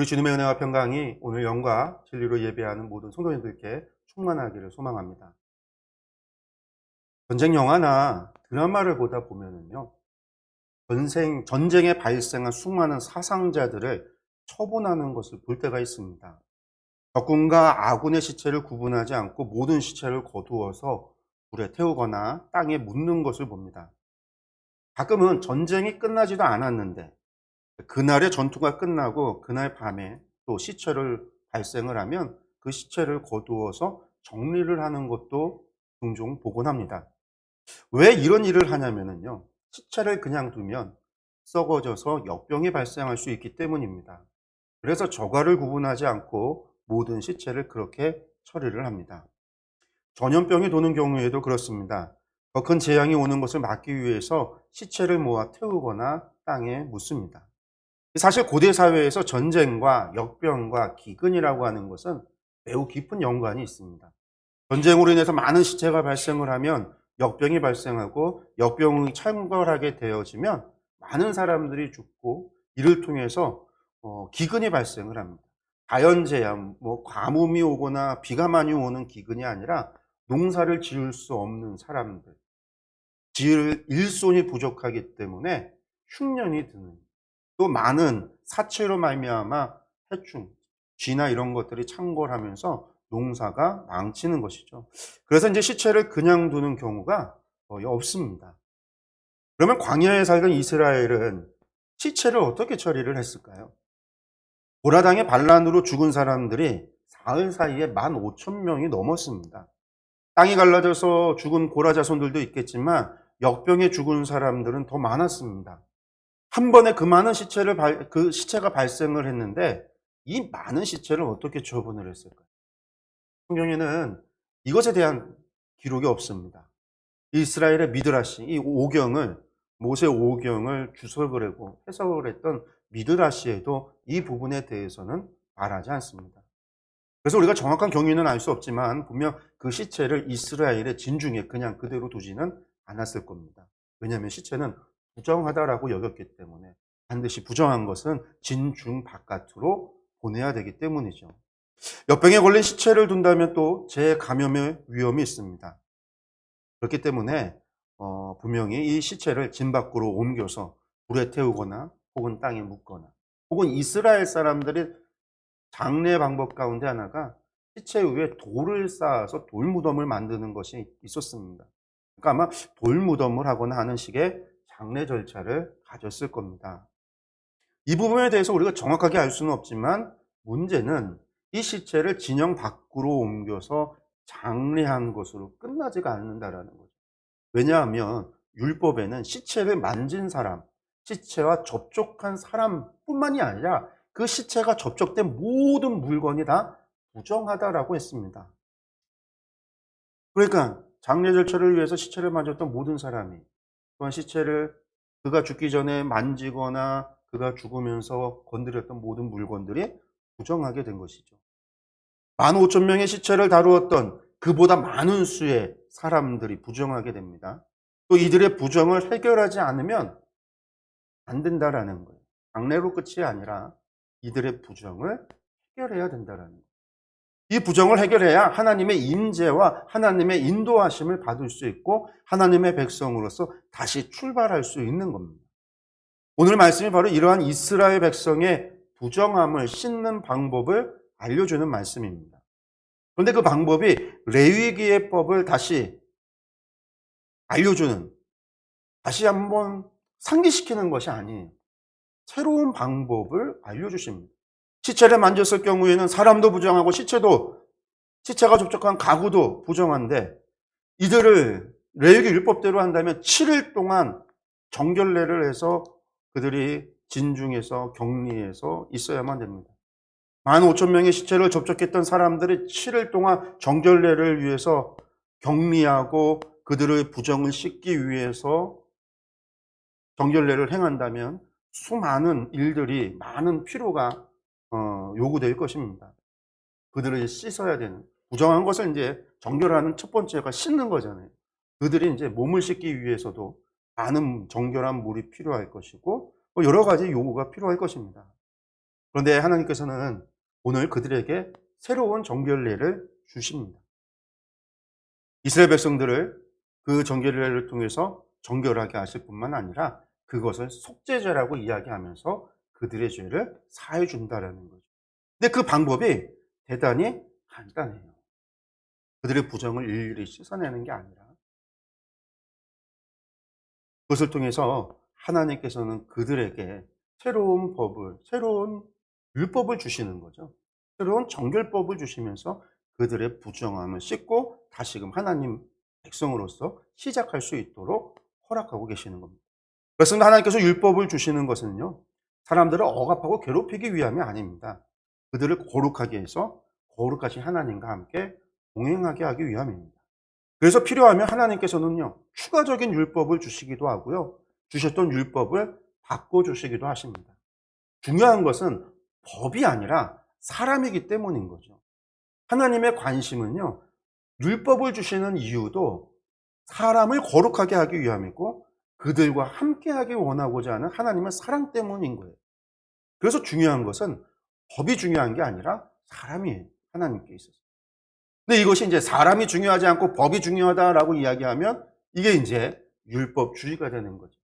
우리 주님의 은혜와 평강이 오늘 영과 진리로 예배하는 모든 성도님들께 충만하기를 소망합니다. 전쟁 영화나 드라마를 보다 보면은요, 전쟁에 발생한 수많은 사상자들을 처분하는 것을 볼 때가 있습니다. 적군과 아군의 시체를 구분하지 않고 모든 시체를 거두어서 불에 태우거나 땅에 묻는 것을 봅니다. 가끔은 전쟁이 끝나지도 않았는데 그날의 전투가 끝나고 그날 밤에 또 시체를 발생을 하면 그 시체를 거두어서 정리를 하는 것도 종종 보곤 합니다. 왜 이런 일을 하냐면요, 시체를 그냥 두면 썩어져서 역병이 발생할 수 있기 때문입니다. 그래서 저가를 구분하지 않고 모든 시체를 그렇게 처리를 합니다. 전염병이 도는 경우에도 그렇습니다. 더 큰 재앙이 오는 것을 막기 위해서 시체를 모아 태우거나 땅에 묻습니다. 사실 고대 사회에서 전쟁과 역병과 기근이라고 하는 것은 매우 깊은 연관이 있습니다. 전쟁으로 인해서 많은 시체가 발생을 하면 역병이 발생하고 역병이 창궐하게 되어지면 많은 사람들이 죽고 이를 통해서 기근이 발생을 합니다. 자연재해, 가뭄이 오거나 비가 많이 오는 기근이 아니라 농사를 지을 수 없는 사람들, 지을 일손이 부족하기 때문에 흉년이 드는, 또 많은 사체로 말미암아 해충, 쥐나 이런 것들이 창궐하면서 농사가 망치는 것이죠. 그래서 이제 시체를 그냥 두는 경우가 거의 없습니다. 그러면 광야에 살던 이스라엘은 시체를 어떻게 처리를 했을까요? 고라당의 반란으로 죽은 사람들이 사흘 사이에 15,000명이 넘었습니다. 땅이 갈라져서 죽은 고라 자손들도 있겠지만 역병에 죽은 사람들은 더 많았습니다. 한 번에 그 많은 그 시체가 발생을 했는데 이 많은 시체를 어떻게 처분을 했을까요? 성경에는 이것에 대한 기록이 없습니다. 이스라엘의 미드라시, 이 오경을, 모세 오경을 주석을 하고 해석을 했던 미드라시에도 이 부분에 대해서는 말하지 않습니다. 그래서 우리가 정확한 경위는 알 수 없지만 분명 그 시체를 이스라엘의 진중에 그냥 그대로 두지는 않았을 겁니다. 왜냐하면 시체는 부정하다라고 여겼기 때문에 반드시 부정한 것은 진중 바깥으로 보내야 되기 때문이죠. 역병에 걸린 시체를 둔다면 또 재감염의 위험이 있습니다. 그렇기 때문에 분명히 이 시체를 진 밖으로 옮겨서 불에 태우거나 혹은 땅에 묻거나 혹은 이스라엘 사람들이 장례 방법 가운데 하나가 시체 위에 돌을 쌓아서 돌무덤을 만드는 것이 있었습니다. 그러니까 아마 돌무덤을 하거나 하는 식의 장례 절차를 가졌을 겁니다. 이 부분에 대해서 우리가 정확하게 알 수는 없지만 문제는 이 시체를 진영 밖으로 옮겨서 장례한 것으로 끝나지가 않는다라는 거죠. 왜냐하면 율법에는 시체를 만진 사람, 시체와 접촉한 사람뿐만이 아니라 그 시체가 접촉된 모든 물건이 다 부정하다라고 했습니다. 그러니까 장례 절차를 위해서 시체를 만졌던 모든 사람이 또한 시체를 그가 죽기 전에 만지거나 그가 죽으면서 건드렸던 모든 물건들이 부정하게 된 것이죠. 15,000명의 시체를 다루었던 그보다 많은 수의 사람들이 부정하게 됩니다. 또 이들의 부정을 해결하지 않으면 안 된다라는 거예요. 장례로 끝이 아니라 이들의 부정을 해결해야 된다라는 거예요. 이 부정을 해결해야 하나님의 임재와 하나님의 인도하심을 받을 수 있고 하나님의 백성으로서 다시 출발할 수 있는 겁니다. 오늘 말씀이 바로 이러한 이스라엘 백성의 부정함을 씻는 방법을 알려주는 말씀입니다. 그런데 그 방법이 레위기의 법을 다시 알려주는, 다시 한번 상기시키는 것이 아닌 새로운 방법을 알려주십니다. 시체를 만졌을 경우에는 사람도 부정하고 시체가 접촉한 가구도 부정한데 이들을 레위기 율법대로 한다면 7일 동안 정결례를 해서 그들이 진중에서 격리해서 있어야만 됩니다. 15,000명의 시체를 접촉했던 사람들이 7일 동안 정결례를 위해서 격리하고 그들의 부정을 씻기 위해서 정결례를 행한다면 수많은 일들이 많은 피로가 요구될 것입니다. 그들을 씻어야 되는, 부정한 것을 이제 정결하는 첫 번째가 씻는 거잖아요. 그들이 이제 몸을 씻기 위해서도 많은 정결한 물이 필요할 것이고 여러 가지 요구가 필요할 것입니다. 그런데 하나님께서는 오늘 그들에게 새로운 정결례를 주십니다. 이스라엘 백성들을 그 정결례를 통해서 정결하게 하실 뿐만 아니라 그것을 속죄제라고 이야기하면서 그들의 죄를 사해 준다라는 거죠. 근데 그 방법이 대단히 간단해요. 그들의 부정을 일일이 씻어내는 게 아니라 그것을 통해서 하나님께서는 그들에게 새로운 법을, 새로운 율법을 주시는 거죠. 새로운 정결법을 주시면서 그들의 부정함을 씻고 다시금 하나님 백성으로서 시작할 수 있도록 허락하고 계시는 겁니다. 그렇습니다. 하나님께서 율법을 주시는 것은요, 사람들을 억압하고 괴롭히기 위함이 아닙니다. 그들을 거룩하게 해서 거룩하신 하나님과 함께 동행하게 하기 위함입니다. 그래서 필요하면 하나님께서는요, 추가적인 율법을 주시기도 하고요, 주셨던 율법을 바꿔주시기도 하십니다. 중요한 것은 법이 아니라 사람이기 때문인 거죠. 하나님의 관심은요, 율법을 주시는 이유도 사람을 거룩하게 하기 위함이고 그들과 함께하기 원하고자 하는 하나님의 사랑 때문인 거예요. 그래서 중요한 것은 법이 중요한 게 아니라 사람이 하나님께 있어서. 근데 이것이 이제 사람이 중요하지 않고 법이 중요하다라고 이야기하면 이게 이제 율법주의가 되는 거죠.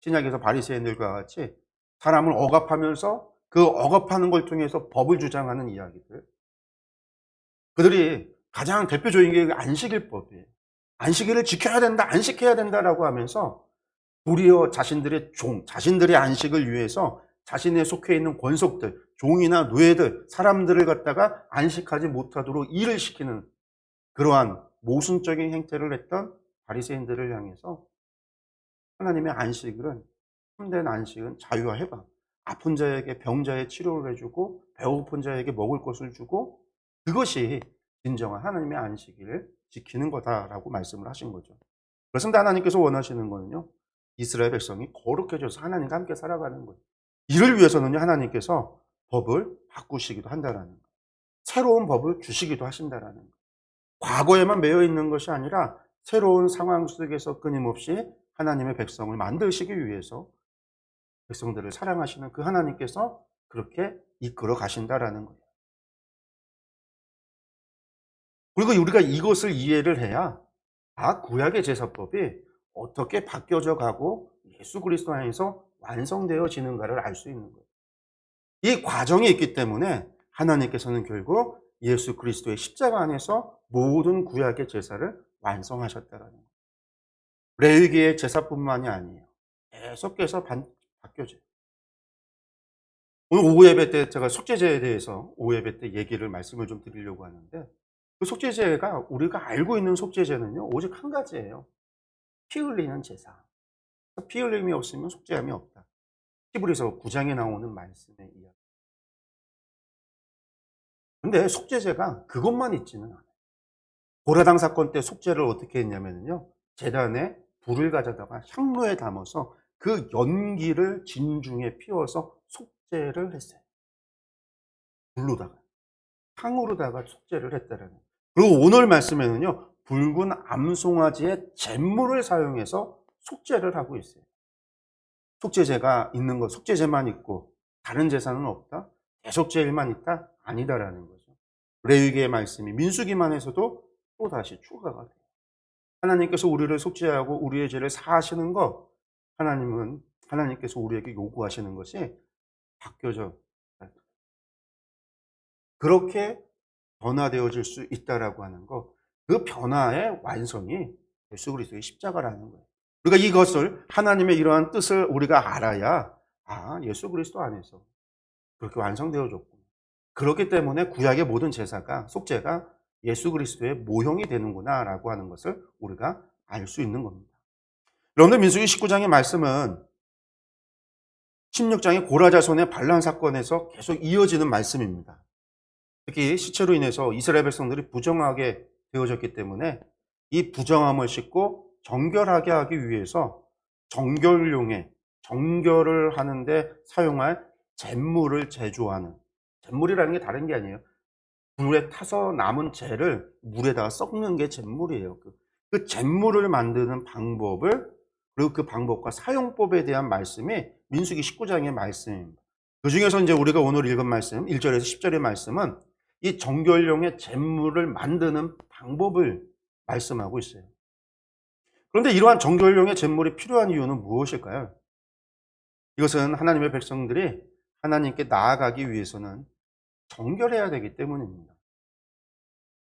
신약에서 바리새인들과 같이 사람을 억압하면서 그 억압하는 걸 통해서 법을 주장하는 이야기들. 그들이 가장 대표적인 게 안식일법이에요. 안식일을 지켜야 된다, 안식해야 된다라고 하면서 도리어 자신들의 자신들의 안식을 위해서 자신의 속해 있는 권속들, 종이나 노예들, 사람들을 갖다가 안식하지 못하도록 일을 시키는 그러한 모순적인 행태를 했던 바리새인들을 향해서 하나님의 안식은, 참된 안식은 자유와 해방, 아픈 자에게 병자의 치료를 해주고 배고픈 자에게 먹을 것을 주고 그것이 진정한 하나님의 안식일을 지키는 거다라고 말씀을 하신 거죠. 그렇습니다. 하나님께서 원하시는 거는요, 이스라엘 백성이 거룩해져서 하나님과 함께 살아가는 거예요. 이를 위해서는요, 하나님께서 법을 바꾸시기도 한다라는 거예요. 새로운 법을 주시기도 하신다라는 거예요. 과거에만 매여 있는 것이 아니라 새로운 상황 속에서 끊임없이 하나님의 백성을 만드시기 위해서 백성들을 사랑하시는 그 하나님께서 그렇게 이끌어 가신다라는 거예요. 그리고 우리가 이것을 이해를 해야 구약의 제사법이 어떻게 바뀌어져 가고 예수 그리스도 안에서 완성되어지는가를 알 수 있는 거예요. 이 과정이 있기 때문에 하나님께서는 결국 예수 그리스도의 십자가 안에서 모든 구약의 제사를 완성하셨다라는 거예요. 레위기의 제사뿐만이 아니에요. 계속해서 바뀌어져요. 오늘 오후 예배 때 제가 속죄제에 대해서 오후 예배 때 말씀을 좀 드리려고 하는데 그 속죄제가 우리가 알고 있는 속죄제는요, 오직 한 가지예요. 피 흘리는 제사. 피 흘림이 없으면 속죄함이 없다. 히브리서 9장에 나오는 말씀의 이야기. 근데 속죄제가 그것만 있지는 않아요. 고라당 사건 때 속죄를 어떻게 했냐면요, 제단에 불을 가져다가 향로에 담아서 그 연기를 진중에 피워서 속죄를 했어요. 불로다가. 향으로다가 속죄를 했다라는 거예요. 그리고 오늘 말씀에는요, 붉은 암송아지의 잿물을 사용해서 속죄를 하고 있어요. 속죄제가 있는 것, 속죄제만 있고 다른 제사는 없다? 대속죄일만 있다? 아니다라는 거죠. 레위기의 말씀이 민수기만에서도 또다시 추가가 돼요. 하나님께서 우리를 속죄하고 우리의 죄를 사하시는 것, 하나님께서 우리에게 요구하시는 것이 바뀌어져 그렇게 변화되어질 수 있다라고 하는 것, 그 변화의 완성이 예수 그리스도의 십자가라는 거예요. 우리가 이것을 하나님의 이러한 뜻을 우리가 알아야 예수 그리스도 안에서 그렇게 완성되어졌고 그렇기 때문에 구약의 모든 제사가 속죄가 예수 그리스도의 모형이 되는구나라고 하는 것을 우리가 알 수 있는 겁니다. 여러분들 민수기 19장의 말씀은 16장의 고라자손의 반란 사건에서 계속 이어지는 말씀입니다. 특히 시체로 인해서 이스라엘 백성들이 부정하게 되어졌기 때문에 이 부정함을 씻고 정결하게 하기 위해서 정결을 하는데 사용할 잿물을 제조하는, 잿물이라는 게 다른 게 아니에요. 불에 타서 남은 재를 물에다가 섞는 게 잿물이에요. 그 잿물을 만드는 방법을, 그리고 그 방법과 사용법에 대한 말씀이 민수기 19장의 말씀입니다. 그중에서 이제 우리가 오늘 읽은 말씀 1절에서 10절의 말씀은 이 정결용의 제물을 만드는 방법을 말씀하고 있어요. 그런데 이러한 정결용의 제물이 필요한 이유는 무엇일까요? 이것은 하나님의 백성들이 하나님께 나아가기 위해서는 정결해야 되기 때문입니다.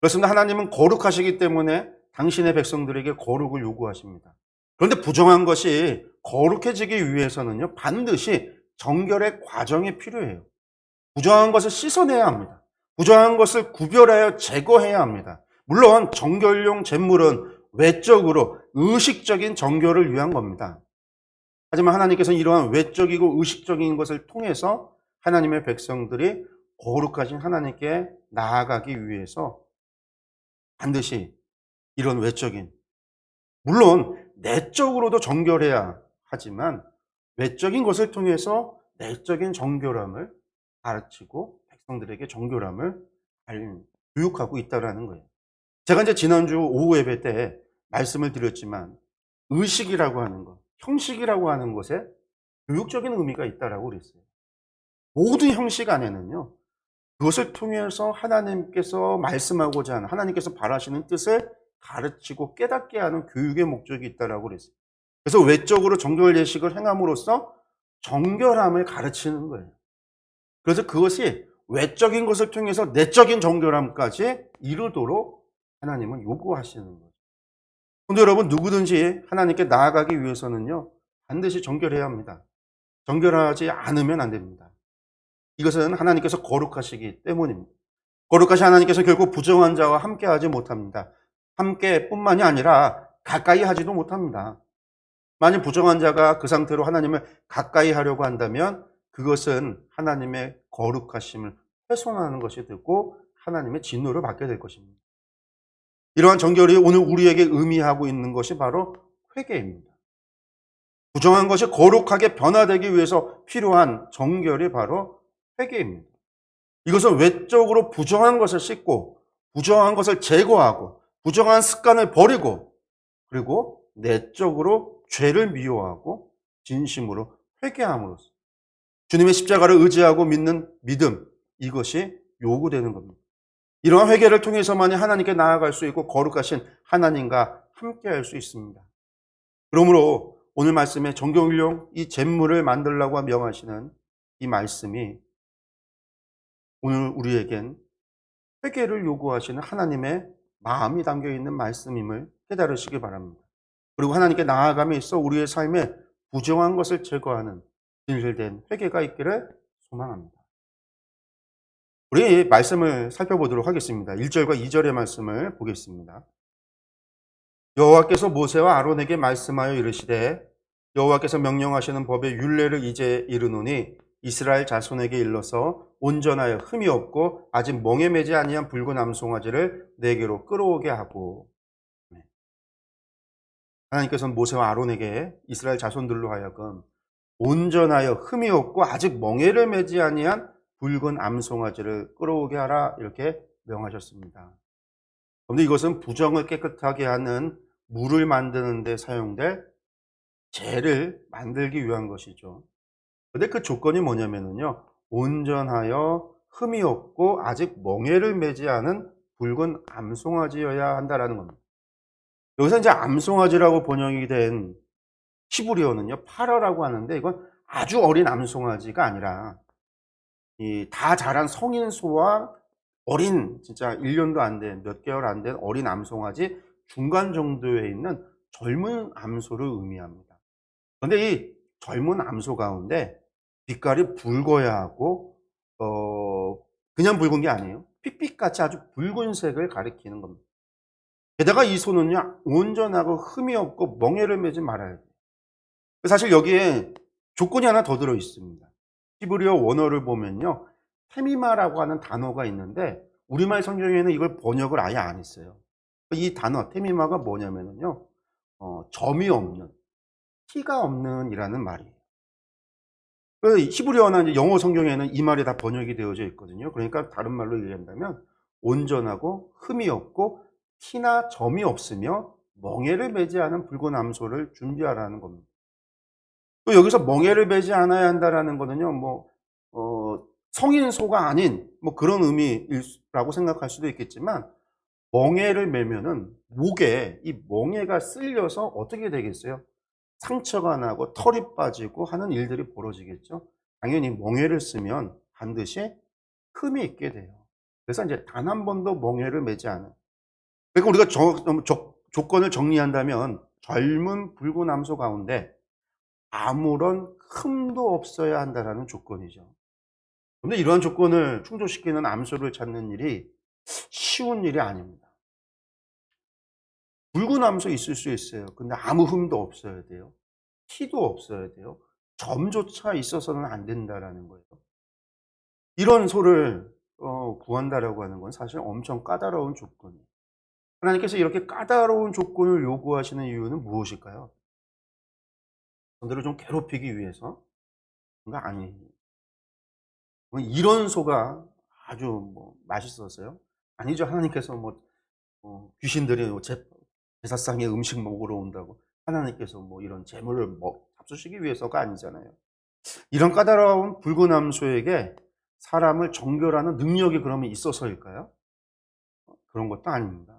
그렇습니다. 하나님은 거룩하시기 때문에 당신의 백성들에게 거룩을 요구하십니다. 그런데 부정한 것이 거룩해지기 위해서는요, 반드시 정결의 과정이 필요해요. 부정한 것을 씻어내야 합니다. 부정한 것을 구별하여 제거해야 합니다. 물론 정결용 제물은 외적으로 의식적인 정결을 위한 겁니다. 하지만 하나님께서는 이러한 외적이고 의식적인 것을 통해서 하나님의 백성들이 거룩하신 하나님께 나아가기 위해서 반드시 이런 외적인, 물론 내적으로도 정결해야 하지만 외적인 것을 통해서 내적인 정결함을 가르치고 백성들에게 정결함을 교육하고 있다는 거예요. 제가 이제 지난주 오후 예배 때 말씀을 드렸지만 의식이라고 하는 것, 형식이라고 하는 것에 교육적인 의미가 있다라고 그랬어요. 모든 형식 안에는요, 그것을 통해서 하나님께서 말씀하고자 하는, 하나님께서 바라시는 뜻을 가르치고 깨닫게 하는 교육의 목적이 있다라고 그랬어요. 그래서 외적으로 정결 예식을 행함으로써 정결함을 가르치는 거예요. 그래서 그것이 외적인 것을 통해서 내적인 정결함까지 이루도록 하나님은 요구하시는 거죠. 근데 여러분, 누구든지 하나님께 나아가기 위해서는요, 반드시 정결해야 합니다. 정결하지 않으면 안 됩니다. 이것은 하나님께서 거룩하시기 때문입니다. 거룩하신 하나님께서 결국 부정한 자와 함께 하지 못합니다. 함께 뿐만이 아니라 가까이 하지도 못합니다. 만약 부정한 자가 그 상태로 하나님을 가까이 하려고 한다면 그것은 하나님의 거룩하심을 훼손하는 것이 되고 하나님의 진노를 받게 될 것입니다. 이러한 정결이 오늘 우리에게 의미하고 있는 것이 바로 회개입니다. 부정한 것이 거룩하게 변화되기 위해서 필요한 정결이 바로 회개입니다. 이것은 외적으로 부정한 것을 씻고 부정한 것을 제거하고 부정한 습관을 버리고 그리고 내적으로 죄를 미워하고 진심으로 회개함으로써 주님의 십자가를 의지하고 믿는 믿음, 이것이 요구되는 겁니다. 이러한 회개를 통해서만이 하나님께 나아갈 수 있고 거룩하신 하나님과 함께할 수 있습니다. 그러므로 오늘 말씀에 정결용 이 제물을 만들라고 명하시는 이 말씀이 오늘 우리에겐 회개를 요구하시는 하나님의 마음이 담겨있는 말씀임을 깨달으시기 바랍니다. 그리고 하나님께 나아감에 있어 우리의 삶에 부정한 것을 제거하는 진실된 회개가 있기를 소망합니다. 우리 말씀을 살펴보도록 하겠습니다. 1절과 2절의 말씀을 보겠습니다. 여호와께서 모세와 아론에게 말씀하여 이르시되 여호와께서 명령하시는 법의 율례를 이제 이르노니 이스라엘 자손에게 일러서 온전하여 흠이 없고 아직 멍에 매지 아니한 붉은 암송아지를 내게로 끌어오게 하고. 하나님께서는 모세와 아론에게 이스라엘 자손들로 하여금 온전하여 흠이 없고 아직 멍에를 매지 아니한 붉은 암송아지를 끌어오게 하라 이렇게 명하셨습니다. 그런데 이것은 부정을 깨끗하게 하는 물을 만드는 데 사용될 재를 만들기 위한 것이죠. 근데 그 조건이 뭐냐면요, 온전하여 흠이 없고 아직 멍에를 매지 않은 붉은 암송아지여야 한다라는 겁니다. 여기서 이제 암송아지라고 번역이 된 히브리어는요, 파라라고 하는데 이건 아주 어린 암송아지가 아니라 다 자란 성인 소와 어린, 진짜 1년도 안 된, 몇 개월 안 된 어린 암송아지 중간 정도에 있는 젊은 암소를 의미합니다. 그런데 이 젊은 암소 가운데 빛깔이 붉어야 하고, 그냥 붉은 게 아니에요. 핏빛같이 아주 붉은색을 가리키는 겁니다. 게다가 이 소는요, 온전하고 흠이 없고 멍에를 매지 말아야 돼요. 사실 여기에 조건이 하나 더 들어 있습니다. 히브리어 원어를 보면요, 테미마라고 하는 단어가 있는데 우리말 성경에는 이걸 번역을 아예 안 했어요. 이 단어 테미마가 뭐냐면요, 점이 없는, 티가 없는 이라는 말이에요. 히브리어나 영어 성경에는 이 말이 다 번역이 되어져 있거든요. 그러니까 다른 말로 얘기한다면 온전하고 흠이 없고 티나 점이 없으며 멍에를 매지 않은 붉은 암소를 준비하라는 겁니다. 또 여기서 멍에를 매지 않아야 한다라는 거는요, 성인 소가 아닌 뭐 그런 의미라고 생각할 수도 있겠지만, 멍에를 매면은 목에 이 멍에가 쓸려서 어떻게 되겠어요? 상처가 나고 털이 빠지고 하는 일들이 벌어지겠죠. 당연히 멍에를 쓰면 반드시 흠이 있게 돼요. 그래서 이제 단 한 번도 멍에를 매지 않은. 그러니까 우리가 조건을 정리한다면 젊은 불구남소 가운데 아무런 흠도 없어야 한다라는 조건이죠. 근데 이러한 조건을 충족시키는 암소를 찾는 일이 쉬운 일이 아닙니다. 붉은 암소 있을 수 있어요. 근데 아무 흠도 없어야 돼요. 티도 없어야 돼요. 점조차 있어서는 안 된다라는 거예요. 이런 소를 구한다라고 하는 건 사실 엄청 까다로운 조건이에요. 하나님께서 이렇게 까다로운 조건을 요구하시는 이유는 무엇일까요? 그들을 좀 괴롭히기 위해서? 그가 아니에요. 이런 소가 아주 뭐 맛있어서요? 아니죠. 하나님께서 귀신들이 제사상에 음식 먹으러 온다고 하나님께서 뭐 이런 재물을 잡수시기 위해서가 아니잖아요. 이런 까다로운 붉은 암소에게 사람을 정결하는 능력이 그러면 있어서일까요? 그런 것도 아닙니다.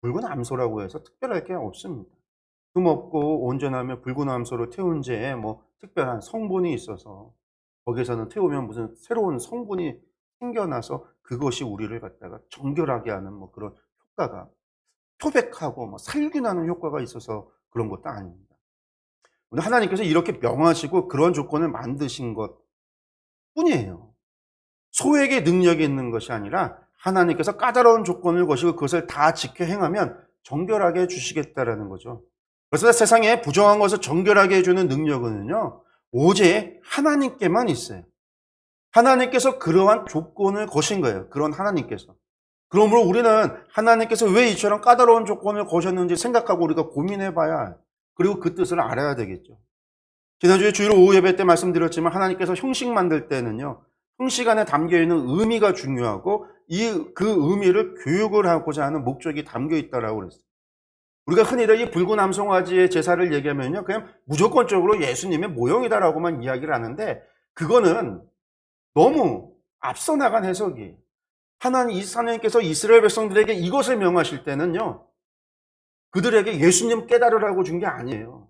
붉은 암소라고 해서 특별할 게 없습니다. 흠없고 온전하며 붉은 암소를 태운 죄에 뭐 특별한 성분이 있어서, 거기에서는 태우면 무슨 새로운 성분이 생겨나서 그것이 우리를 갖다가 정결하게 하는 뭐 그런 효과가, 표백하고 뭐 살균하는 효과가 있어서 그런 것도 아닙니다. 근데 하나님께서 이렇게 명하시고 그런 조건을 만드신 것 뿐이에요. 소에게 능력이 있는 것이 아니라 하나님께서 까다로운 조건을 거시고 그것을 다 지켜 행하면 정결하게 해주시겠다라는 거죠. 그래서 세상에 부정한 것을 정결하게 해주는 능력은요, 오직 하나님께만 있어요. 하나님께서 그러한 조건을 거신 거예요. 그런 하나님께서. 그러므로 우리는 하나님께서 왜 이처럼 까다로운 조건을 거셨는지 생각하고 우리가 고민해 봐야, 그리고 그 뜻을 알아야 되겠죠. 지난주에 주일 오후 예배 때 말씀드렸지만, 하나님께서 형식 만들 때는요, 형식 안에 담겨있는 의미가 중요하고 그 의미를 교육을 하고자 하는 목적이 담겨 있다라고 그랬어요. 우리가 흔히들 이 붉은 암송아지의 제사를 얘기하면요, 그냥 무조건적으로 예수님의 모형이다라고만 이야기를 하는데, 그거는 너무 앞서 나간 해석이에요. 하나님께서 이스라엘 백성들에게 이것을 명하실 때는요, 그들에게 예수님 깨달으라고 준 게 아니에요.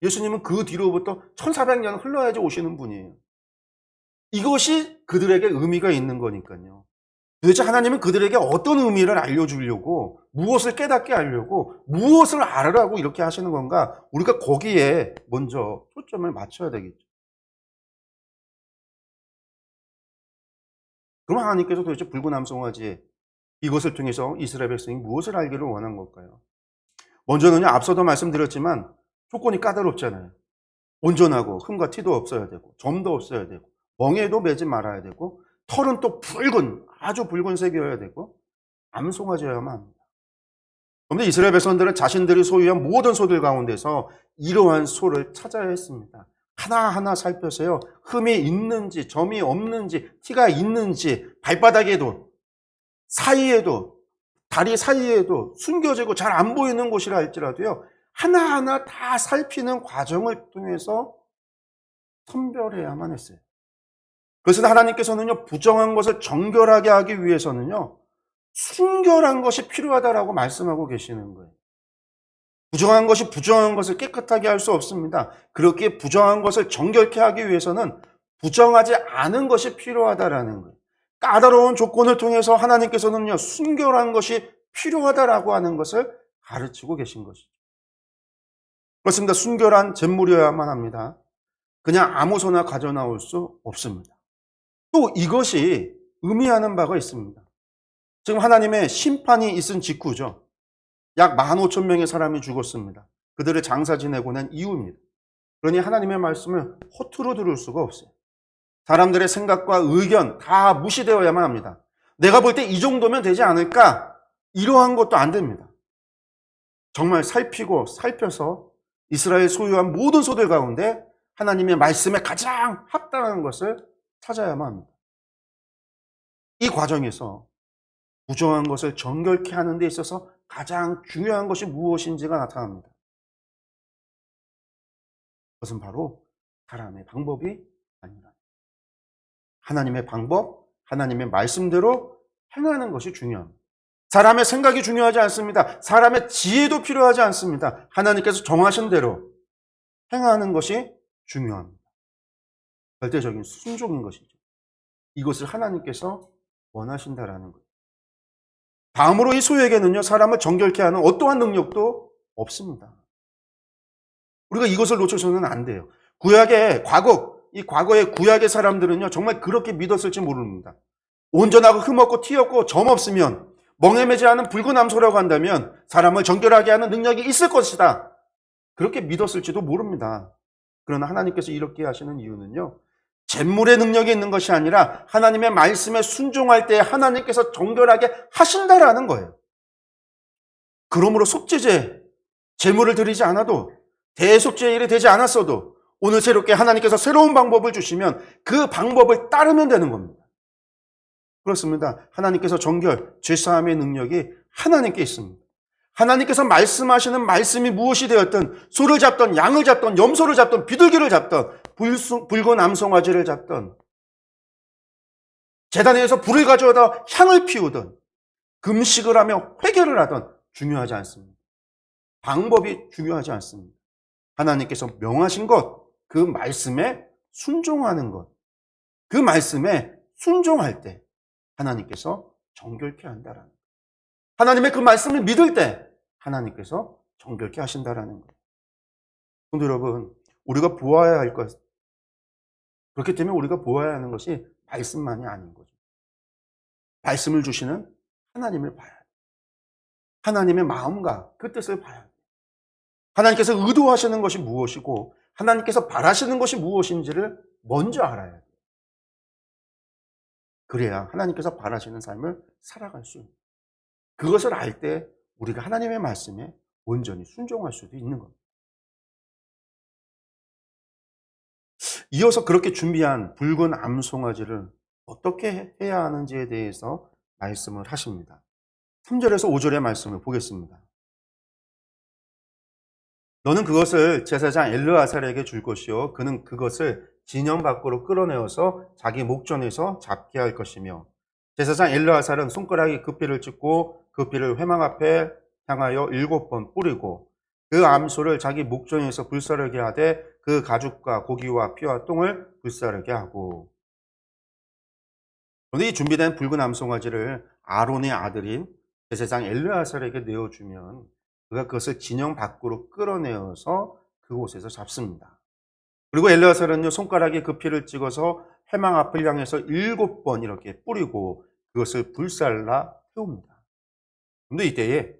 예수님은 그 뒤로부터 1400년 흘러야지 오시는 분이에요. 이것이 그들에게 의미가 있는 거니까요. 도대체 하나님은 그들에게 어떤 의미를 알려주려고, 무엇을 깨닫게 하려고, 무엇을 알으라고 이렇게 하시는 건가? 우리가 거기에 먼저 초점을 맞춰야 되겠죠. 그럼 하나님께서 도대체 붉은 암송아지 이것을 통해서 이스라엘 백성이 무엇을 알기를 원한 걸까요? 먼저는요, 앞서도 말씀드렸지만 조건이 까다롭잖아요. 온전하고 흠과 티도 없어야 되고 점도 없어야 되고 멍에도 매지 말아야 되고 털은 또 아주 붉은색이어야 되고 암송아지여야만 합니다. 그런데 이스라엘 백성들은 자신들이 소유한 모든 소들 가운데서 이러한 소를 찾아야 했습니다. 하나하나 살펴서요, 흠이 있는지 점이 없는지 티가 있는지, 발바닥에도 사이에도 다리 사이에도 숨겨지고 잘 안 보이는 곳이라 할지라도요, 하나하나 다 살피는 과정을 통해서 선별해야만 했어요. 그래서 하나님께서는요, 부정한 것을 정결하게 하기 위해서는요, 순결한 것이 필요하다라고 말씀하고 계시는 거예요. 부정한 것이 부정한 것을 깨끗하게 할 수 없습니다. 그렇게 부정한 것을 정결케 하기 위해서는 부정하지 않은 것이 필요하다라는 거예요. 까다로운 조건을 통해서 하나님께서는요, 순결한 것이 필요하다라고 하는 것을 가르치고 계신 것이죠. 그렇습니다. 순결한 잿물이어야만 합니다. 그냥 아무소나 가져 나올 수 없습니다. 또 이것이 의미하는 바가 있습니다. 지금 하나님의 심판이 있은 직후죠. 약 15,000명의 사람이 죽었습니다. 그들을 장사 지내고 난 이후입니다. 그러니 하나님의 말씀을 허투루 들을 수가 없어요. 사람들의 생각과 의견 다 무시되어야만 합니다. 내가 볼 때 이 정도면 되지 않을까? 이러한 것도 안 됩니다. 정말 살피고 살펴서 이스라엘 소유한 모든 소들 가운데 하나님의 말씀에 가장 합당한 것을 찾아야만 합니다. 이 과정에서 부정한 것을 정결케 하는 데 있어서 가장 중요한 것이 무엇인지가 나타납니다. 그것은 바로 사람의 방법이 아니라 하나님의 방법, 하나님의 말씀대로 행하는 것이 중요합니다. 사람의 생각이 중요하지 않습니다. 사람의 지혜도 필요하지 않습니다. 하나님께서 정하신 대로 행하는 것이 중요합니다. 절대적인 순종인 것이죠. 이것을 하나님께서 원하신다라는 거예요. 다음으로 이 소유에게는요, 사람을 정결케 하는 어떠한 능력도 없습니다. 우리가 이것을 놓쳐서는 안 돼요. 이 과거의 구약의 사람들은요, 정말 그렇게 믿었을지 모릅니다. 온전하고 흠없고 티없고 점 없으면, 멍에매지 않은 붉은 암소라고 한다면 사람을 정결하게 하는 능력이 있을 것이다. 그렇게 믿었을지도 모릅니다. 그러나 하나님께서 이렇게 하시는 이유는요, 잿물의 능력이 있는 것이 아니라 하나님의 말씀에 순종할 때 하나님께서 정결하게 하신다라는 거예요. 그러므로 속죄제, 제물을 드리지 않아도, 대속죄일이 되지 않았어도 오늘 새롭게 하나님께서 새로운 방법을 주시면 그 방법을 따르면 되는 겁니다. 그렇습니다. 하나님께서 정결, 죄사함의 능력이 하나님께 있습니다. 하나님께서 말씀하시는 말씀이 무엇이 되었든, 소를 잡던, 양을 잡던, 염소를 잡던, 비둘기를 잡던, 붉은 암송아지를 잡던, 제단에서 불을 가져다 향을 피우던, 금식을 하며 회개를 하던 중요하지 않습니다. 방법이 중요하지 않습니다. 하나님께서 명하신 것, 그 말씀에 순종하는 것, 그 말씀에 순종할 때 하나님께서 정결케 한다라는 거예요. 하나님의 그 말씀을 믿을 때 하나님께서 정결케 하신다라는 거예요. 성도 여러분, 우리가 보아야 할 것, 그렇기 때문에 우리가 보아야 하는 것이 말씀만이 아닌 거죠. 말씀을 주시는 하나님을 봐야 돼요. 하나님의 마음과 그 뜻을 봐야 돼요. 하나님께서 의도하시는 것이 무엇이고 하나님께서 바라시는 것이 무엇인지를 먼저 알아야 돼요. 그래야 하나님께서 바라시는 삶을 살아갈 수 있는 거예요. 그것을 알 때 우리가 하나님의 말씀에 온전히 순종할 수도 있는 겁니다. 이어서 그렇게 준비한 붉은 암송아지를 어떻게 해야 하는지에 대해서 말씀을 하십니다. 3절에서 5절의 말씀을 보겠습니다. 너는 그것을 제사장 엘르아살에게 줄 것이요 그는 그것을 진영 밖으로 끌어내어서 자기 목전에서 잡게 할 것이며 제사장 엘르아살은 손가락에 그 피를 찍고 그 피를 회막 앞에 향하여 7번 뿌리고 그 암소를 자기 목전에서 불사르게 하되 그 가죽과 고기와 피와 똥을 불사르게 하고. 그런데 이 준비된 붉은 암송아지를 아론의 아들인 제사장 엘르아살에게 내어주면 그가 그것을 진영 밖으로 끌어내어서 그곳에서 잡습니다. 그리고 엘르아살은요, 손가락에 그 피를 찍어서 회막 앞을 향해서 7번 이렇게 뿌리고 그것을 불살라 태웁니다. 그런데 이때에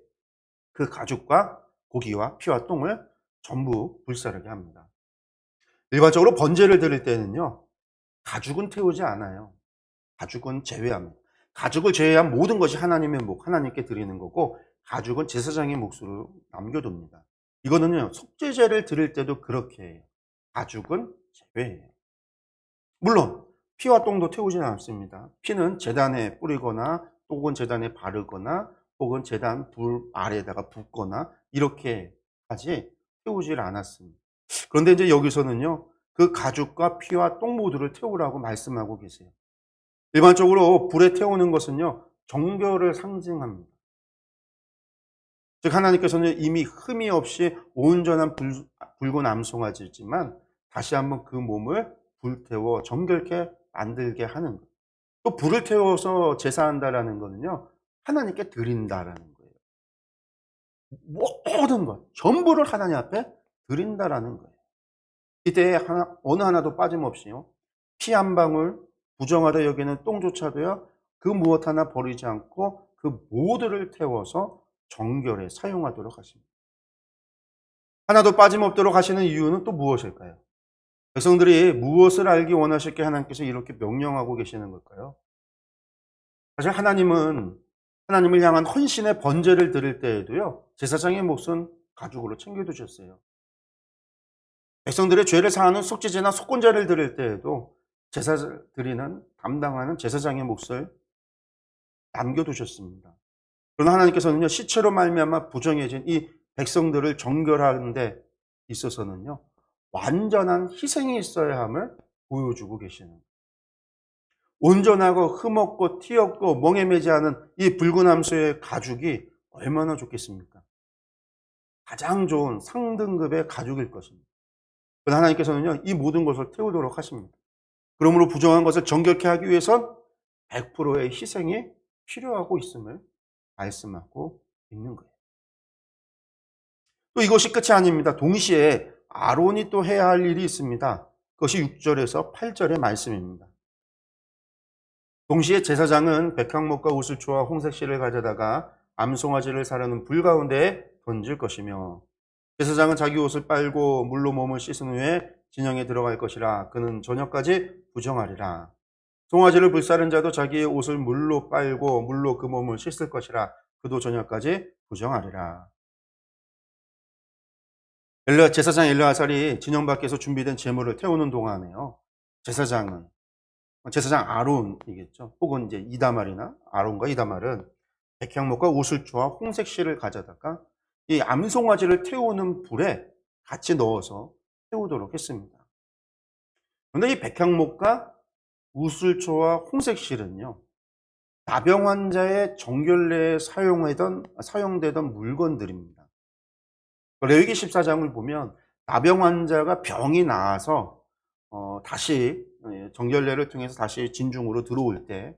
그 가죽과 고기와 피와 똥을 전부 불사르게 합니다. 일반적으로 번제를 드릴 때는요, 가죽은 태우지 않아요. 가죽은 제외합니다. 가죽을 제외한 모든 것이 하나님의 목, 하나님께 드리는 거고 가죽은 제사장의 몫으로 남겨둡니다. 이거는요, 속죄제를 드릴 때도 그렇게 해요. 가죽은 제외해요. 물론 피와 똥도 태우지는 않습니다. 피는 제단에 뿌리거나 똥은 제단에 바르거나 혹은 제단 불 아래에다가 붓거나 이렇게 하지 태우질 않았습니다. 그런데 이제 여기서는요, 그 가죽과 피와 똥 모두를 태우라고 말씀하고 계세요. 일반적으로 불에 태우는 것은요, 정결을 상징합니다. 즉 하나님께서는 이미 흠이 없이 온전한 붉은 암송아지지만 다시 한번 그 몸을 불태워 정결케 만들게 하는 거예요. 또 불을 태워서 제사한다라는 거는요, 하나님께 드린다라는 거예요. 모든 것 전부를 하나님 앞에 드린다라는 거예요. 이때 어느 하나도 빠짐없이요, 피 한 방울, 부정하다 여기는 똥조차도요, 그 무엇 하나 버리지 않고 그 모두를 태워서 정결에 사용하도록 하십니다. 하나도 빠짐없도록 하시는 이유는 또 무엇일까요? 백성들이 무엇을 알기 원하실게 하나님께서 이렇게 명령하고 계시는 걸까요? 사실 하나님을 향한 헌신의 번제를 드릴 때에도요, 제사장의 몫은 가죽으로 챙겨두셨어요. 백성들의 죄를 사하는 속죄제나 속건제를 드릴 때에도 제사를 드리는 담당하는 제사장의 몫을 남겨두셨습니다. 그러나 하나님께서는요, 시체로 말미암아 부정해진 이 백성들을 정결하는 데 있어서는요, 완전한 희생이 있어야 함을 보여주고 계시는 거예요. 온전하고 흠없고 티 없고 멍에 매지 않은 이 붉은 암소의 가죽이 얼마나 좋겠습니까? 가장 좋은 상등급의 가죽일 것입니다. 그러나 하나님께서는요, 이 모든 것을 태우도록 하십니다. 그러므로 부정한 것을 정결케 하기 위해선 100%의 희생이 필요하고 있음을 말씀하고 있는 거예요. 또 이것이 끝이 아닙니다. 동시에 아론이 또 해야 할 일이 있습니다. 그것이 6절에서 8절의 말씀입니다. 동시에 제사장은 백향목과 우슬초와 홍색실을 가져다가 암송아지를 사르는 불 가운데에 던질 것이며, 제사장은 자기 옷을 빨고 물로 몸을 씻은 후에 진영에 들어갈 것이라. 그는 저녁까지 부정하리라. 송아지를 불사른 자도 자기의 옷을 물로 빨고 물로 그 몸을 씻을 것이라. 그도 저녁까지 부정하리라. 제사장 엘르아살이 진영 밖에서 준비된 제물을 태우는 동안에요, 제사장 아론이겠죠. 혹은 이제 이다말이나 아론과 이다말은 백향목과 우슬초와 홍색실을 가져다가 이 암송아지를 태우는 불에 같이 넣어서 태우도록 했습니다. 그런데 이 백향목과 우슬초와 홍색실은요, 나병 환자의 정결례에 사용되던 물건들입니다. 레위기 14장을 보면 나병 환자가 병이 나아서 다시 정결례를 통해서 다시 진중으로 들어올 때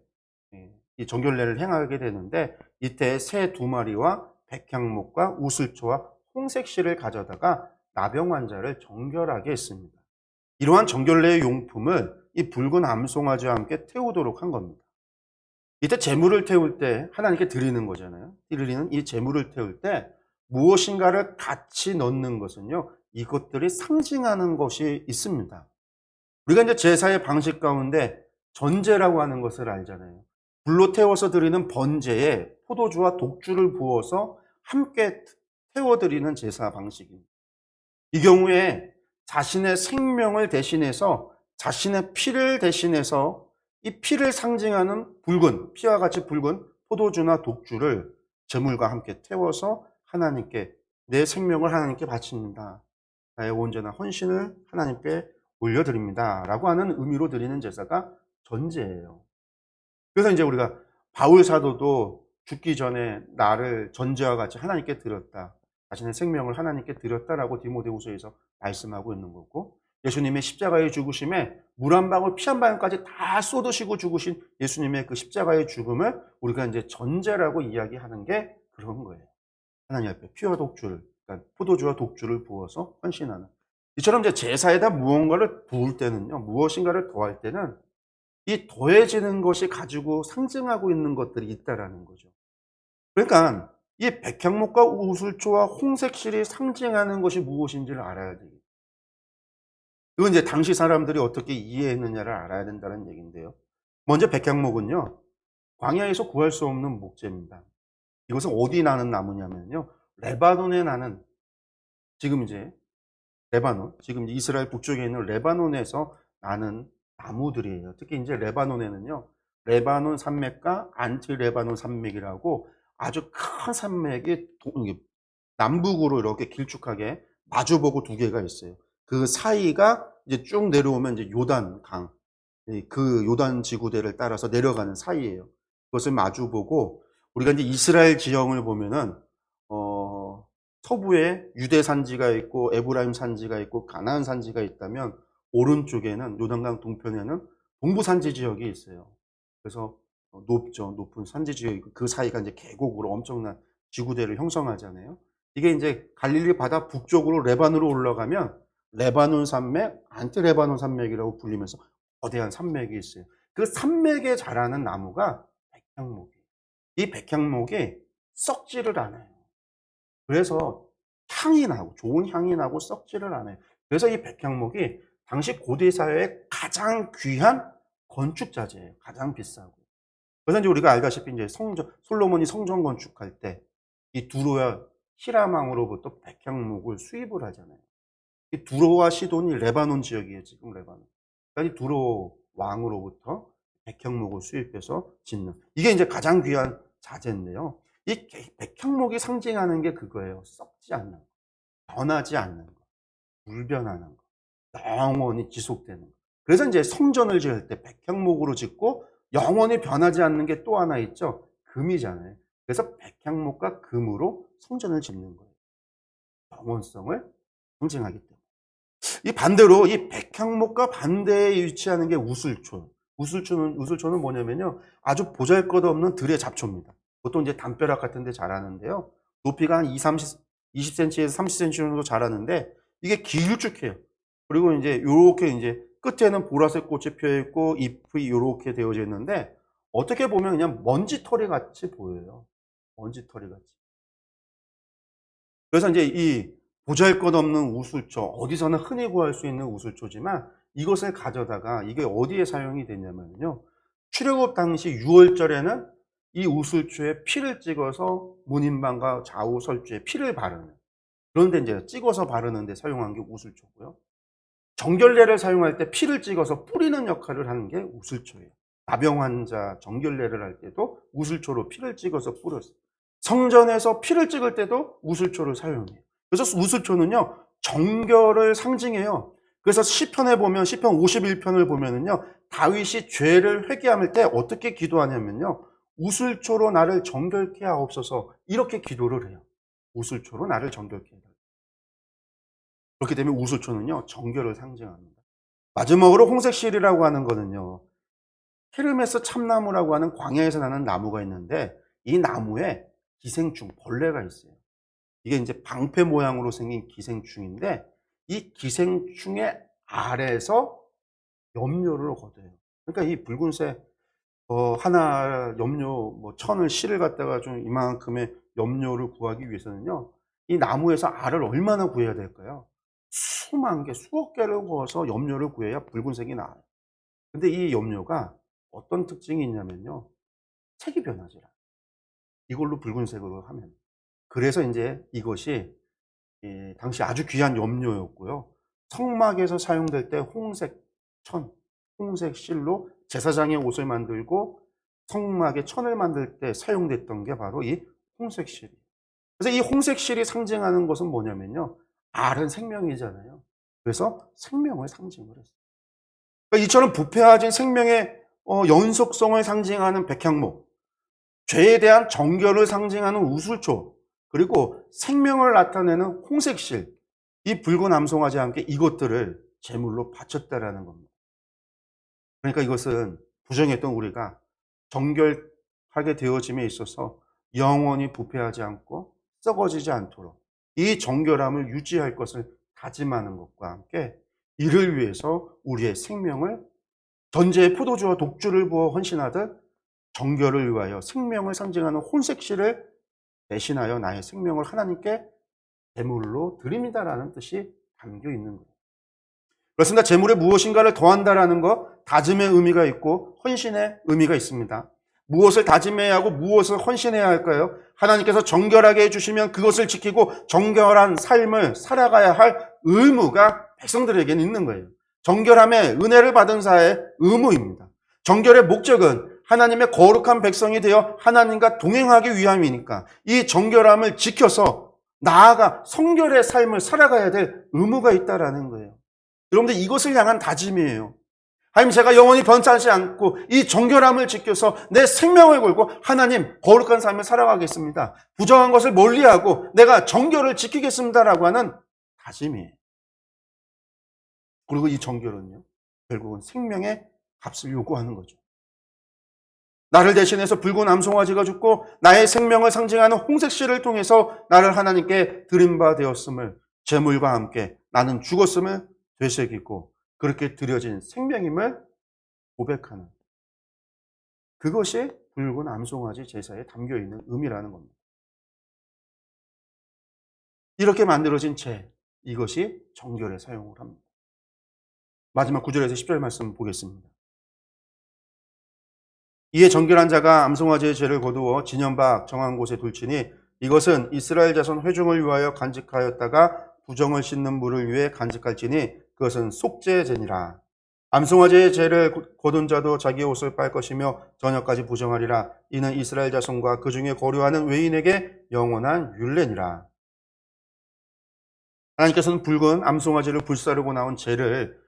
이 정결례를 행하게 되는데, 이때 새 2마리와 백향목과 우슬초와 홍색실을 가져다가 나병 환자를 정결하게 했습니다. 이러한 정결례의 용품을 이 붉은 암송아지와 함께 태우도록 한 겁니다. 이때 제물을 태울 때 하나님께 드리는 거잖아요. 드리는 이 제물을 태울 때 무엇인가를 같이 넣는 것은요, 이것들이 상징하는 것이 있습니다. 우리가 이제 제사의 방식 가운데 전제라고 하는 것을 알잖아요. 불로 태워서 드리는 번제에 포도주와 독주를 부어서 함께 태워드리는 제사 방식입니다. 이 경우에 자신의 생명을 대신해서, 자신의 피를 대신해서 이 피를 상징하는 피와 같이 붉은 포도주나 독주를 제물과 함께 태워서 하나님께, 내 생명을 하나님께 바칩니다, 나의 온전한 헌신을 하나님께 올려드립니다 라고 하는 의미로 드리는 제사가 전제예요. 그래서 이제 우리가 바울 사도도 죽기 전에 나를 전제와 같이 하나님께 드렸다, 자신의 생명을 하나님께 드렸다라고 디모데후서에서 말씀하고 있는 거고, 예수님의 십자가의 죽으심에 물 한 방울 피 한 방울까지 다 쏟으시고 죽으신 예수님의 그 십자가의 죽음을 우리가 이제 전제라고 이야기하는 게 그런 거예요. 하나님 앞에 피와 독주를, 그러니까 포도주와 독주를 부어서 헌신하는. 이처럼 이제 제사에다 무언가를 부을 때는요, 무엇인가를 더할 때는 이 더해지는 것이 가지고 상징하고 있는 것들이 있다라는 거죠. 그러니까 이 백향목과 우슬초와 홍색실이 상징하는 것이 무엇인지를 알아야 되겠죠. 이건 이제 당시 사람들이 어떻게 이해했느냐를 알아야 된다는 얘기인데요. 먼저 백향목은요, 광야에서 구할 수 없는 목재입니다. 이것은 어디 나는 나무냐면요, 레바논에 나는, 지금 이스라엘 북쪽에 있는 레바논에서 나는 나무들이에요. 특히 이제 레바논에는요, 레바논 산맥과 안티 레바논 산맥이라고 아주 큰 산맥이 남북으로 이렇게 길쭉하게 마주보고 2개가 있어요. 그 사이가 이제 쭉 내려오면 이제 요단 강, 그 요단 지구대를 따라서 내려가는 사이예요. 그것을 마주보고, 우리가 이제 이스라엘 지형을 보면은 서부에 유대 산지가 있고 에브라임 산지가 있고 가나안 산지가 있다면, 오른쪽에는 요단강 동편에는 동부 산지 지역이 있어요. 그래서 높은 산지 지역이 있고, 그 사이가 이제 계곡으로 엄청난 지구대를 형성하잖아요. 이게 이제 갈릴리 바다 북쪽으로 레반으로 올라가면 레바논 산맥, 안티 레바논 산맥이라고 불리면서 거대한 산맥이 있어요. 그 산맥에 자라는 나무가 백향목이에요. 이 백향목이 썩지를 않아요. 그래서 향이 나고, 좋은 향이 나고 썩지를 않아요. 그래서 이 백향목이 당시 고대 사회의 가장 귀한 건축자재예요. 가장 비싸고. 그래서 이제 우리가 알다시피 이제 솔로몬이 성전 건축할 때 이 두로와 히람왕으로부터 백향목을 수입을 하잖아요. 이 두로와 시돈이 레바논 지역이에요. 지금 레바논. 그러니까 이 두로 왕으로부터 백향목을 수입해서 짓는, 이게 이제 가장 귀한 자재인데요. 이 백향목이 상징하는 게 그거예요. 썩지 않는 거, 변하지 않는 거, 불변하는 거, 영원히 지속되는 거. 그래서 이제 성전을 지을 때 백향목으로 짓고 영원히 변하지 않는 게 또 하나 있죠. 금이잖아요. 그래서 백향목과 금으로 성전을 짓는 거예요. 영원성을 상징하기 때문에. 이 반대로 이 백향목과 반대에 위치하는 게 우슬초. 우슬초는 뭐냐면요. 아주 보잘것없는 들의 잡초입니다. 보통 이제 담벼락 같은 데 자라는데요. 높이가 한 20cm에서 30cm 정도 자라는데 이게 길쭉해요. 그리고 이제 요렇게 이제 끝에는 보라색 꽃이 피어 있고 잎이 요렇게 되어져 있는데 어떻게 보면 그냥 먼지털이 같이 보여요. 먼지털이 같이. 그래서 이제 이 보잘것없는 우슬초, 어디서나 흔히 구할 수 있는 우슬초지만 이것을 가져다가 이게 어디에 사용이 되냐면요. 출애굽 당시 유월절에는 이 우슬초에 피를 찍어서 문인방과 좌우 설주에 피를 바르는, 그런데 이제 찍어서 바르는 데 사용한 게 우슬초고요. 정결례를 사용할 때 피를 찍어서 뿌리는 역할을 하는 게 우슬초예요. 나병 환자 정결례를 할 때도 우슬초로 피를 찍어서 뿌렸어요. 성전에서 피를 찍을 때도 우슬초를 사용해요. 그래서 우슬초는요, 정결을 상징해요. 그래서 시편에 보면, 시편 51편을 보면은요, 다윗이 죄를 회개할 때 어떻게 기도하냐면요, 우슬초로 나를 정결케 하옵소서, 이렇게 기도를 해요. 우슬초로 나를 정결케 하옵소서. 그렇기 때문에 우슬초는요, 정결을 상징합니다. 마지막으로 홍색실이라고 하는 거는요, 헤르메스 참나무라고 하는 광야에서 나는 나무가 있는데 이 나무에 기생충, 벌레가 있어요. 이게 이제 방패 모양으로 생긴 기생충인데 이 기생충의 알에서 염료를 거둬요. 그러니까 이 붉은색 하나 염료 천을 실을 갖다가 좀 이만큼의 염료를 구하기 위해서는요. 이 나무에서 알을 얼마나 구해야 될까요? 수만 개, 수억 개를 구워서 염료를 구해야 붉은색이 나와요. 근데 이 염료가 어떤 특징이 있냐면요. 색이 변하지 않아요. 이걸로 붉은색으로 하면. 그래서 이제 이것이 당시 아주 귀한 염료였고요. 성막에서 사용될 때 홍색 천, 홍색 실로 제사장의 옷을 만들고 성막의 천을 만들 때 사용됐던 게 바로 이 홍색 실이에요. 그래서 이 홍색 실이 상징하는 것은 뭐냐면요. 알은 생명이잖아요. 그래서 생명을 상징을 했어요. 그러니까 이처럼 부패해진 생명의 연속성을 상징하는 백향목, 죄에 대한 정결을 상징하는 우슬초, 그리고 생명을 나타내는 홍색실, 이 붉은 암송아지와 함께 이것들을 제물로 바쳤다라는 겁니다. 그러니까 이것은 부정했던 우리가 정결하게 되어짐에 있어서 영원히 부패하지 않고 썩어지지 않도록 이 정결함을 유지할 것을 다짐하는 것과 함께 이를 위해서 우리의 생명을 전제에 포도주와 독주를 부어 헌신하듯 정결을 위하여 생명을 상징하는 혼색실을 대신하여 나의 생명을 하나님께 제물로 드립니다라는 뜻이 담겨 있는 거예요. 그렇습니다. 제물에 무엇인가를 더한다라는 것, 다짐의 의미가 있고 헌신의 의미가 있습니다. 무엇을 다짐해야 하고 무엇을 헌신해야 할까요? 하나님께서 정결하게 해주시면 그것을 지키고 정결한 삶을 살아가야 할 의무가 백성들에게는 있는 거예요. 정결함의 은혜를 받은 자의 의무입니다. 정결의 목적은 하나님의 거룩한 백성이 되어 하나님과 동행하기 위함이니까 이 정결함을 지켜서 나아가 성결의 삶을 살아가야 될 의무가 있다라는 거예요. 여러분들 이것을 향한 다짐이에요. 하나님, 제가 영원히 변하지 않고 이 정결함을 지켜서 내 생명을 걸고 하나님 거룩한 삶을 살아가겠습니다. 부정한 것을 멀리하고 내가 정결을 지키겠습니다라고 하는 다짐이에요. 그리고 이 정결은요, 결국은 생명의 값을 요구하는 거죠. 나를 대신해서 붉은 암송아지가 죽고 나의 생명을 상징하는 홍색실을 통해서 나를 하나님께 드린 바 되었음을, 제물과 함께 나는 죽었음을 되새기고 그렇게 드려진 생명임을 고백하는, 그것이 붉은 암송아지 제사에 담겨있는 의미라는 겁니다. 이렇게 만들어진 제, 이것이 정결에 사용을 합니다. 마지막 9절에서 10절 말씀 보겠습니다. 이에 정결한 자가 암송아지의 죄를 거두어 진연박 정한 곳에 둘지니 이것은 이스라엘 자손 회중을 위하여 간직하였다가 부정을 씻는 물을 위해 간직할지니 그것은 속죄제니라. 암송아지의 죄를 거둔 자도 자기 옷을 빨 것이며 저녁까지 부정하리라. 이는 이스라엘 자손과 그 중에 거류하는 외인에게 영원한 율례니라. 하나님께서는 붉은 암송아지를 불사르고 나온 죄를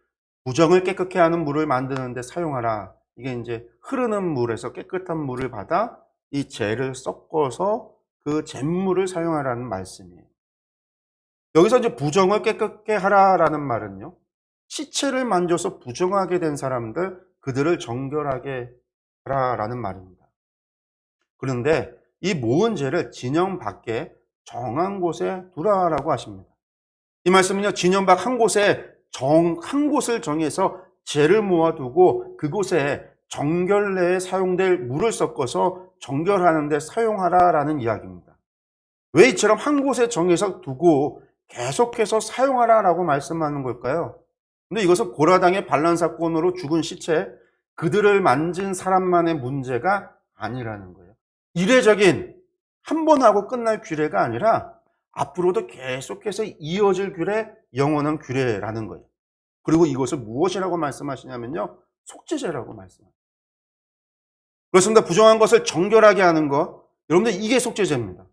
부정을 깨끗게 하는 물을 만드는 데 사용하라, 이게 이제 흐르는 물에서 깨끗한 물을 받아 이 재를 섞어서 그 잿물을 사용하라는 말씀이에요. 여기서 이제 부정을 깨끗게 하라라는 말은요, 시체를 만져서 부정하게 된 사람들, 그들을 정결하게 하라라는 말입니다. 그런데 이 모은 죄를 진영 밖에 정한 곳에 두라라고 하십니다. 이 말씀은요, 진영 밖 한 곳에 한 곳을 정해서 죄를 모아두고 그곳에 정결례에 사용될 물을 섞어서 정결하는 데 사용하라라는 이야기입니다. 왜 이처럼 한 곳에 정해서 두고 계속해서 사용하라라고 말씀하는 걸까요? 근데 이것은 고라당의 반란 사건으로 죽은 시체, 그들을 만진 사람만의 문제가 아니라는 거예요. 이례적인 한 번 하고 끝날 규례가 아니라 앞으로도 계속해서 이어질 규례, 영원한 규례라는 거예요. 그리고 이것을 무엇이라고 말씀하시냐면요, 속죄죄라고 말씀합니다. 그렇습니다. 부정한 것을 정결하게 하는 것, 여러분들 이게 속죄죄입니다.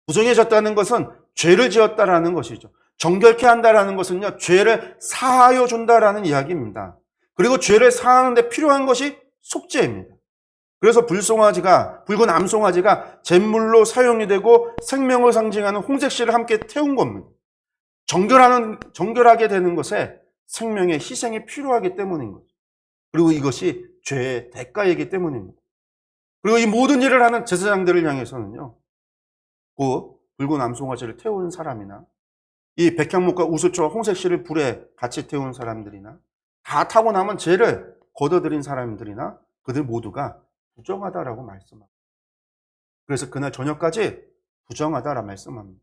부정해졌다는 것은 죄를 지었다라는 것이죠. 정결케 한다라는 것은요, 죄를 사하여 준다라는 이야기입니다. 그리고 죄를 사하는 데 필요한 것이 속죄입니다. 그래서 붉은 암송아지가 잿물로 사용이 되고 생명을 상징하는 홍색실을 함께 태운 겁니다. 정결하게 되는 것에 생명의 희생이 필요하기 때문인 거죠. 그리고 이것이 죄의 대가이기 때문입니다. 그리고 이 모든 일을 하는 제사장들을 향해서는요, 그 붉은 암송아지를 태운 사람이나 이 백향목과 우수초와 홍색실을 불에 같이 태운 사람들이나 다 타고 남은 죄를 걷어들인 사람들이나 그들 모두가 부정하다라고 말씀합니다. 그래서 그날 저녁까지 부정하다라고 말씀합니다.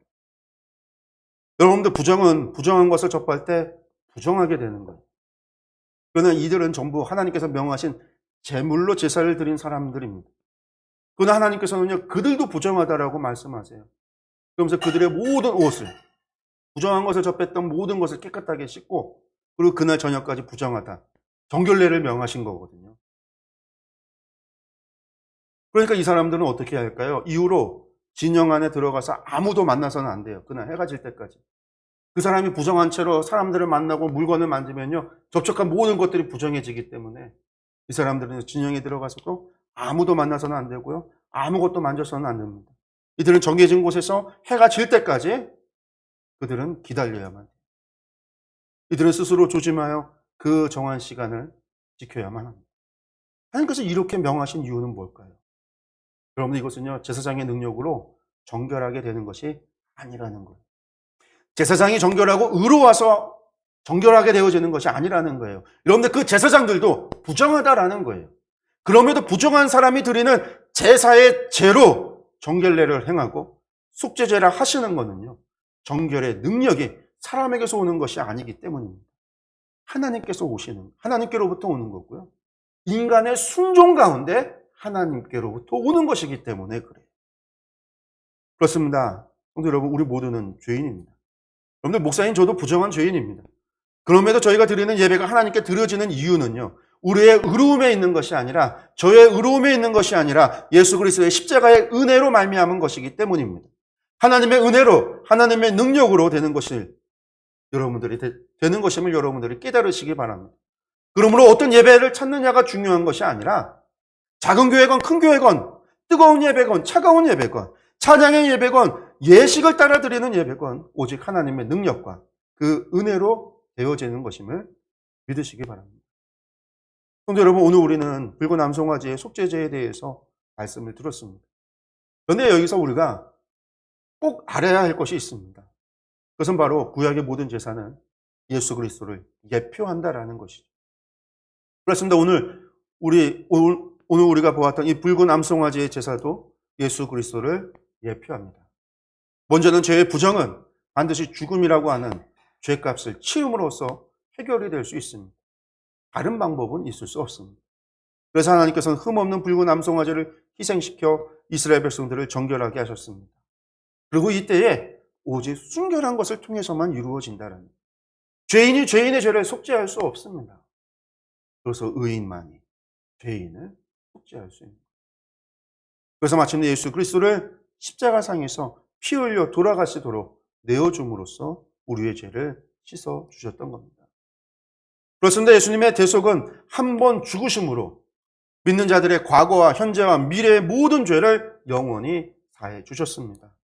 여러분들 부정한 것을 접할 때 부정하게 되는 거예요. 그러나 이들은 전부 하나님께서 명하신 제물로 제사를 드린 사람들입니다. 그러나 하나님께서는요, 그들도 부정하다라고 말씀하세요. 그러면서 그들의 모든 옷을, 부정한 것을 접했던 모든 것을 깨끗하게 씻고, 그리고 그날 저녁까지 부정하다, 정결례를 명하신 거거든요. 그러니까 이 사람들은 어떻게 해야 할까요? 이후로 진영 안에 들어가서 아무도 만나서는 안 돼요. 그날 해가 질 때까지. 그 사람이 부정한 채로 사람들을 만나고 물건을 만지면요, 접촉한 모든 것들이 부정해지기 때문에 이 사람들은 진영에 들어가서도 아무도 만나서는 안 되고요, 아무것도 만져서는 안 됩니다. 이들은 정해진 곳에서 해가 질 때까지 그들은 기다려야만 돼요. 이들은 스스로 조심하여 그 정한 시간을 지켜야만 합니다. 하나님께서 이렇게 명하신 이유는 뭘까요? 여러분, 이것은요, 제사장의 능력으로 정결하게 되는 것이 아니라는 거예요. 제사장이 정결하고 의로워서 정결하게 되어지는 것이 아니라는 거예요. 여러분들, 그 제사장들도 부정하다라는 거예요. 그럼에도 부정한 사람이 드리는 제사의 죄로 정결례를 행하고 속죄죄라 하시는 것은요, 정결의 능력이 사람에게서 오는 것이 아니기 때문입니다. 하나님께로부터 오는 거고요, 인간의 순종 가운데 하나님께로부터 오는 것이기 때문에 그래요. 그렇습니다. 성도 여러분, 우리 모두는 죄인입니다. 여러분들, 목사님 저도 부정한 죄인입니다. 그럼에도 저희가 드리는 예배가 하나님께 드려지는 이유는요, 우리의 의로움에 있는 것이 아니라, 저의 의로움에 있는 것이 아니라 예수 그리스도의 십자가의 은혜로 말미암은 것이기 때문입니다. 하나님의 은혜로, 하나님의 능력으로 되는 것을 되는 것임을 여러분들이 깨달으시기 바랍니다. 그러므로 어떤 예배를 찾느냐가 중요한 것이 아니라, 작은 교회건 큰 교회건, 뜨거운 예배건 차가운 예배건, 찬양의 예배건 예식을 따라 드리는 예배건, 오직 하나님의 능력과 그 은혜로 되어지는 것임을 믿으시기 바랍니다. 성도 여러분, 오늘 우리는 붉은 암송아지의 속죄제에 대해서 말씀을 들었습니다. 그런데 여기서 우리가 꼭 알아야 할 것이 있습니다. 그것은 바로 구약의 모든 제사는 예수 그리스도를 예표한다라는 것이죠. 그렇습니다. 오늘 우리가 보았던 이 붉은 암송아지의 제사도 예수 그리스도를 예표합니다. 먼저는 죄의 부정은 반드시 죽음이라고 하는 죄값을 치름으로써 해결이 될 수 있습니다. 다른 방법은 있을 수 없습니다. 그래서 하나님께서는 흠없는 붉은 암송아지를 희생시켜 이스라엘 백성들을 정결하게 하셨습니다. 그리고 이때에 오직 순결한 것을 통해서만 이루어진다는 거예요. 죄인이 죄인의 죄를 속죄할 수 없습니다. 그래서 의인만이 죄인을 속죄할 수 있는 거예요. 그래서 마침내 예수 그리스도를 십자가상에서 피 흘려 돌아가시도록 내어줌으로써 우리의 죄를 씻어 주셨던 겁니다. 그렇습니다. 예수님의 대속은 한 번 죽으심으로 믿는 자들의 과거와 현재와 미래의 모든 죄를 영원히 사해 주셨습니다.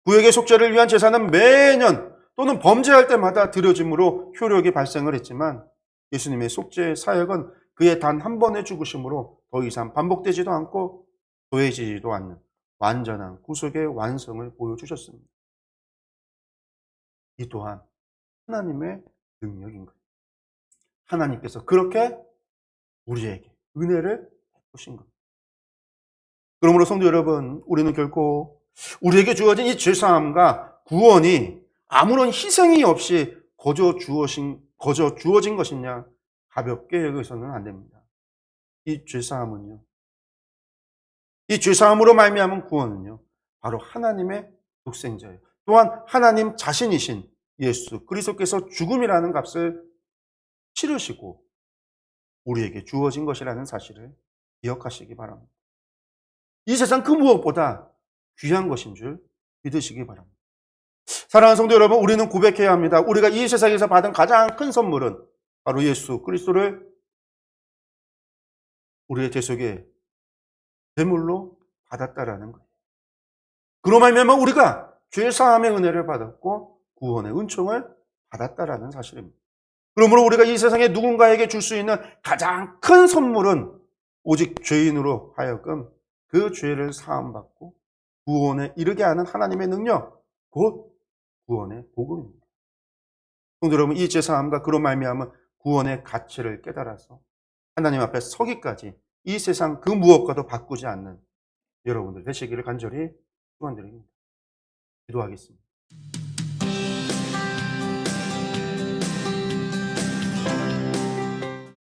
구약의 속죄를 위한 제사는 매년 또는 범죄할 때마다 드려짐으로 효력이 발생을 했지만 예수님의 속죄 사역은 그의 단 한 번의 죽으심으로 더 이상 반복되지도 않고 더해지지도 않는 완전한 구속의 완성을 보여주셨습니다. 이 또한 하나님의 능력인 거예요. 하나님께서 그렇게 우리에게 은혜를 베푸신 겁니다. 그러므로 성도 여러분, 우리는 결코 우리에게 주어진 이 죄사함과 구원이 아무런 희생이 없이 거저 주어진 것이냐 가볍게 여기서는 안 됩니다. 이 죄사함은요, 이 죄사함으로 말미암은 구원은요, 바로 하나님의 독생자예요. 또한 하나님 자신이신 예수 그리스도께서 죽음이라는 값을 치르시고 우리에게 주어진 것이라는 사실을 기억하시기 바랍니다. 이 세상 그 무엇보다 귀한 것인 줄 믿으시기 바랍니다. 사랑하는 성도 여러분, 우리는 고백해야 합니다. 우리가 이 세상에서 받은 가장 큰 선물은 바로 예수 그리스도를 우리의 대속의 제물로 받았다라는 거예요. 그로 말미암아 우리가 죄 사함의 은혜를 받았고 구원의 은총을 받았다라는 사실입니다. 그러므로 우리가 이 세상에 누군가에게 줄 수 있는 가장 큰 선물은 오직 죄인으로 하여금 그 죄를 사함받고 구원에 이르게 하는 하나님의 능력, 곧 구원의 복음입니다. 성도 여러분, 이 죄사함과 그로 말미암은 구원의 가치를 깨달아서 하나님 앞에 서기까지 이 세상 그 무엇과도 바꾸지 않는 여러분들 되시기를 간절히 축원드립니다. 기도하겠습니다.